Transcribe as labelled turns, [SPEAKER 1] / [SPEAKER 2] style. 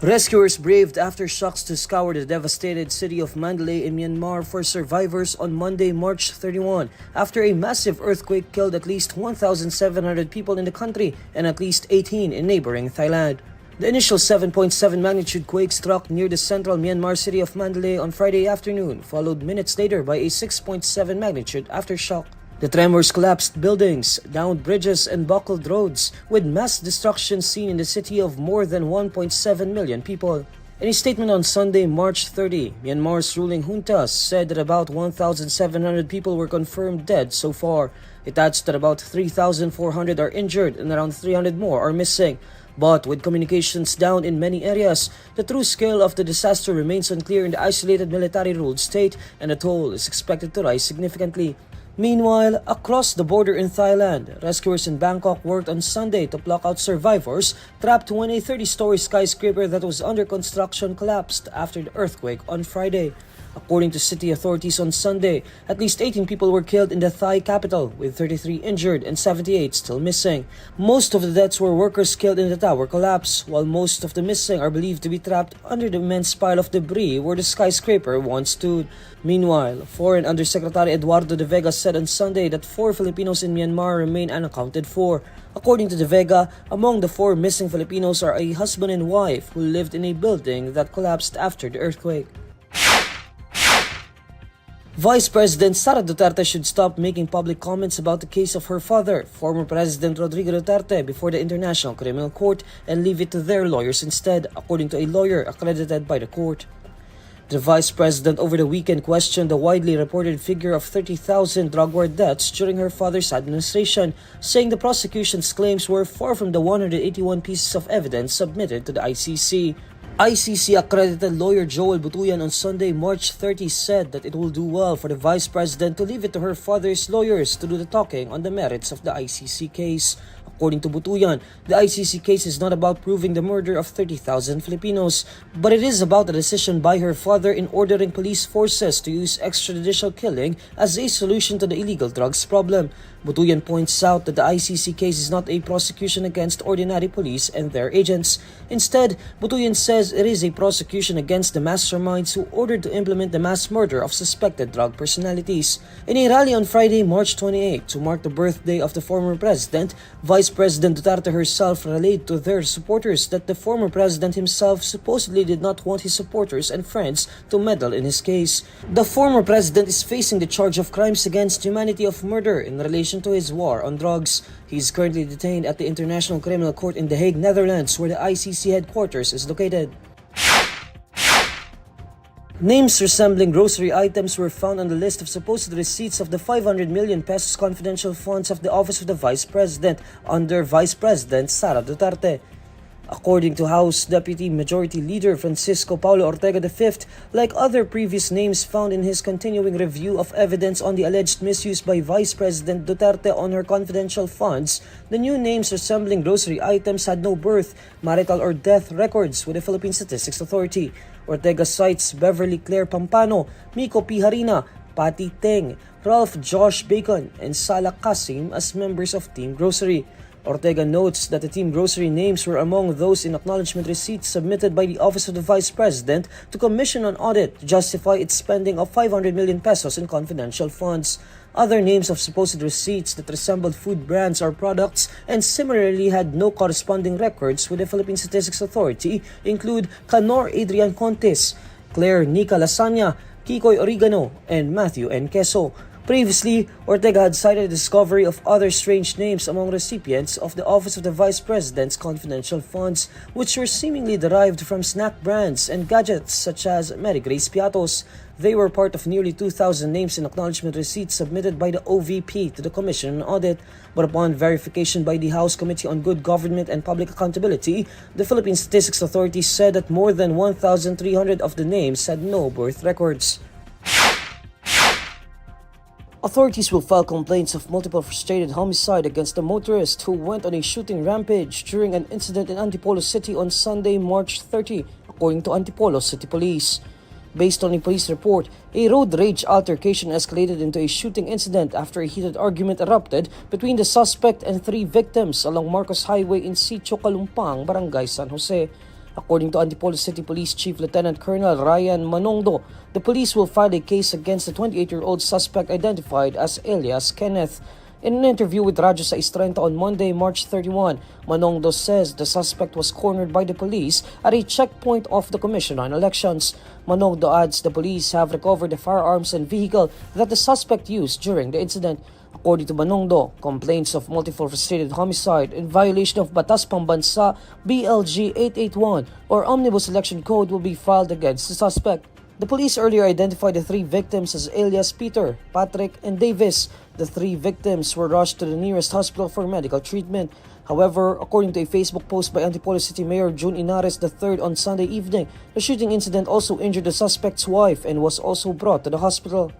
[SPEAKER 1] Rescuers braved aftershocks to scour the devastated city of Mandalay in Myanmar for survivors on Monday, March 31, after a massive earthquake killed at least 1,700 people in the country and at least 18 in neighboring Thailand. The initial 7.7 magnitude quake struck near the central Myanmar city of Mandalay on Friday afternoon, followed minutes later by a 6.7 magnitude aftershock. The tremors collapsed buildings, downed bridges, and buckled roads, with mass destruction seen in the city of more than 1.7 million people. In a statement on Sunday, March 30, Myanmar's ruling junta said that about 1,700 people were confirmed dead so far. It adds that about 3,400 are injured and around 300 more are missing. But with communications down in many areas, the true scale of the disaster remains unclear in the isolated military-ruled state, and the toll is expected to rise significantly. Meanwhile, across the border in Thailand, rescuers in Bangkok worked on Sunday to pluck out survivors trapped when a 30-story skyscraper that was under construction collapsed after the earthquake on Friday. According to city authorities on Sunday, at least 18 people were killed in the Thai capital, with 33 injured and 78 still missing. Most of the deaths were workers killed in the tower collapse, while most of the missing are believed to be trapped under the immense pile of debris where the skyscraper once stood. Meanwhile, Foreign Undersecretary Eduardo de Vega said on Sunday that 4 Filipinos in Myanmar remain unaccounted for. According to de Vega, among the 4 missing Filipinos are a husband and wife who lived in a building that collapsed after the earthquake. Vice President Sara Duterte should stop making public comments about the case of her father, former President Rodrigo Duterte, before the International Criminal Court and leave it to their lawyers instead, according to a lawyer accredited by the court. The Vice President over the weekend questioned the widely reported figure of 30,000 drug war deaths during her father's administration, saying the prosecution's claims were far from the 181 pieces of evidence submitted to the ICC. ICC accredited lawyer Joel Butuyan on Sunday, March 30 said that it will do well for the Vice President to leave it to her father's lawyers to do the talking on the merits of the ICC case. According to Butuyan, the ICC case is not about proving the murder of 30,000 Filipinos, but it is about a decision by her father in ordering police forces to use extrajudicial killing as a solution to the illegal drugs problem. Butuyan points out that the ICC case is not a prosecution against ordinary police and their agents. Instead, Butuyan says it is a prosecution against the masterminds who ordered to implement the mass murder of suspected drug personalities. In a rally on Friday, March 28, to mark the birthday of the former president, Vice President Duterte herself relayed to their supporters that the former president himself supposedly did not want his supporters and friends to meddle in his case. The former president is facing the charge of crimes against humanity of murder in relation to his war on drugs. He is currently detained at the International Criminal Court in The Hague, Netherlands, where the ICC headquarters is located. Names resembling grocery items were found on the list of supposed receipts of the 500 million pesos confidential funds of the Office of the Vice President under Vice President Sara Duterte. According to House Deputy Majority Leader Francisco Paulo Ortega V, like other previous names found in his continuing review of evidence on the alleged misuse by Vice President Duterte on her confidential funds, the new names resembling grocery items had no birth, marital or death records with the Philippine Statistics Authority. Ortega cites Beverly Claire Pampano, Mico Harina, Patty Teng, Ralph Josh Bacon, and Sala Casim as members of Team Grocery. Ortega notes that the Team Grocery names were among those in acknowledgement receipts submitted by the Office of the Vice President to commission an audit to justify its spending of 500 million pesos in confidential funds. Other names of supposed receipts that resembled food brands or products and similarly had no corresponding records with the Philippine Statistics Authority include Canor Adrian Contes, Claire Nica Lasagna, Kikoy Oregano, and Matthew N. Queso. Previously, Ortega had cited the discovery of other strange names among recipients of the Office of the Vice President's confidential funds, which were seemingly derived from snack brands and gadgets such as Mary Grace Piatos. They were part of nearly 2,000 names in acknowledgement receipts submitted by the OVP to the Commission on Audit. But upon verification by the House Committee on Good Government and Public Accountability, the Philippine Statistics Authority said that more than 1,300 of the names had no birth records. Authorities will file complaints of multiple frustrated homicide against a motorist who went on a shooting rampage during an incident in Antipolo City on Sunday, March 30, according to Antipolo City Police. Based on a police report, a road rage altercation escalated into a shooting incident after a heated argument erupted between the suspect and 3 victims along Marcos Highway in Sitio Kalumpang, Barangay San Jose. According to Antipolo City Police Chief Lieutenant Colonel Ryan Manongdo, the police will file a case against the 28-year-old suspect identified as alias Kenneth. In an interview with Radyo sa Istrenta on Monday, March 31, Manongdo says the suspect was cornered by the police at a checkpoint of the Commission on Elections. Manongdo adds the police have recovered the firearms and vehicle that the suspect used during the incident. According to Manongdo, complaints of multiple-faceted homicide in violation of Batas Pambansa BLG 881 or Omnibus Election Code will be filed against the suspect. The police earlier identified the three victims as alias Peter, Patrick, and Davis. The three victims were rushed to the nearest hospital for medical treatment. However, according to a Facebook post by Antipolo City Mayor June Inares III on Sunday evening, the shooting incident also injured the suspect's wife and was also brought to the hospital.